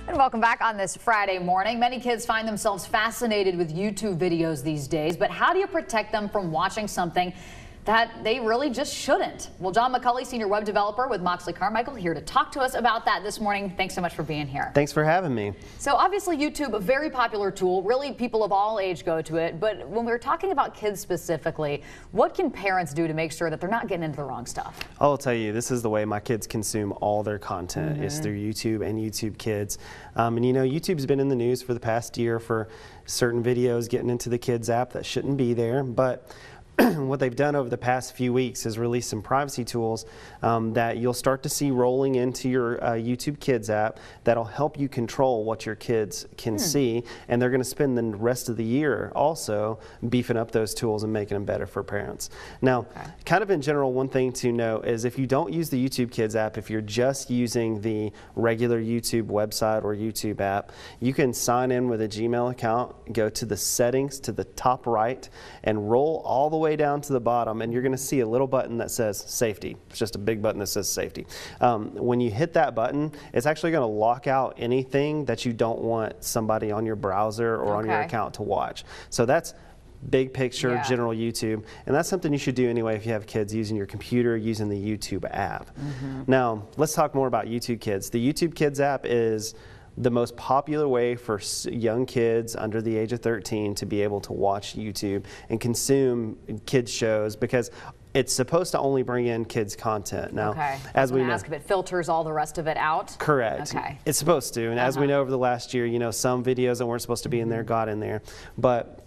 And welcome back on this Friday morning. Many kids find themselves fascinated with YouTube videos these days, but how do you protect them from watching something that they really just shouldn't? Well, John McCulley, senior web developer with Moxley Carmichael, here to talk to us about that this morning. Thanks so much for being here. Thanks for having me. So obviously YouTube, a very popular tool. Really, people of all age go to it. But when we're talking about kids specifically, what can parents do to make sure that they're not getting into the wrong stuff? I'll tell you, this is the way my kids consume all their content is through YouTube and YouTube Kids. And you know, YouTube's been in the news for the past year for certain videos getting into the Kids app that shouldn't be there. But what they've done over the past few weeks is release some privacy tools that you'll start to see rolling into your YouTube Kids app that'll help you control what your kids can see, and they're going to spend the rest of the year also beefing up those tools and making them better for parents. Now, kind of in general, one thing to know is if you don't use the YouTube Kids app, if you're just using the regular YouTube website or YouTube app, you can sign in with a Gmail account, go to the settings to the top right, and roll all the way down to the bottom, and you're going to see a little button that says safety. It's just a big button that says safety. When you hit that button, it's actually going to lock out anything that you don't want somebody on your browser or on your account to watch. So that's big picture, general YouTube, and that's something you should do anyway if you have kids using your computer, using the YouTube app. Now, let's talk more about YouTube Kids. The YouTube Kids app is the most popular way for young kids under the age of 13 to be able to watch YouTube and consume kids shows, because it's supposed to only bring in kids content. Now, as we know, ask if it filters all the rest of it out. Correct. It's supposed to, and as we know over the last year, you know, some videos that weren't supposed to be in there got in there. But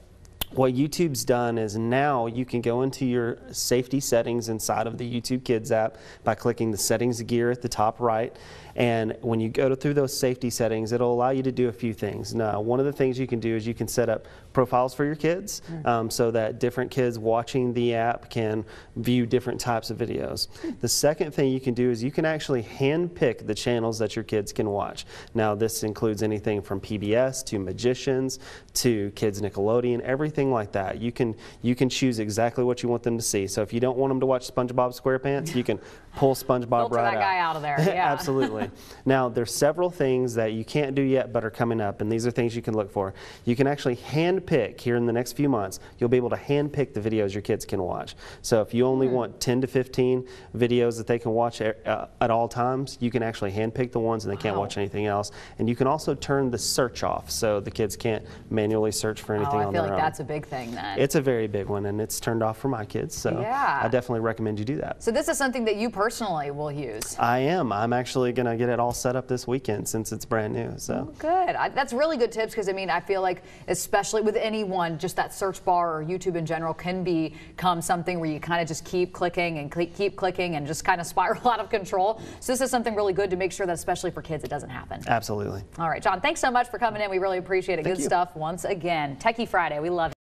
what YouTube's done is now you can go into your safety settings inside of the YouTube Kids app by clicking the settings gear at the top right. And when you go through those safety settings, it'll allow you to do a few things. Now, one of the things you can do is you can set up profiles for your kids so that different kids watching the app can view different types of videos. The second thing you can do is you can actually hand pick the channels that your kids can watch. Now, this includes anything from PBS to Magicians to Kids Nickelodeon, everything like that. You can choose exactly what you want them to see. So if you don't want them to watch SpongeBob SquarePants, you can pull SpongeBob Filter right that guy out of there. Absolutely. Now, there's several things that you can't do yet but are coming up, and these are things you can look for. You can actually hand pick here in the next few months. You'll be able to hand pick the videos your kids can watch. So if you only want 10 to 15 videos that they can watch at all times, you can actually hand pick the ones and they can't watch anything else. And you can also turn the search off so the kids can't manually search for anything on their own. I feel like that's a big thing then. It's a very big one, and it's turned off for my kids, so I definitely recommend you do that. So this is something that you personally will use? I am. I'm actually going to get it all set up this weekend since it's brand new. So good. That's really good tips, because I mean, I feel like especially with anyone, just that search bar or YouTube in general can become something where you kind of just keep clicking and keep clicking and just kind of spiral out of control. So this is something really good to make sure that especially for kids it doesn't happen. Absolutely. All right, John, thanks so much for coming in. We really appreciate it. Good stuff once again. Techie Friday. We love it.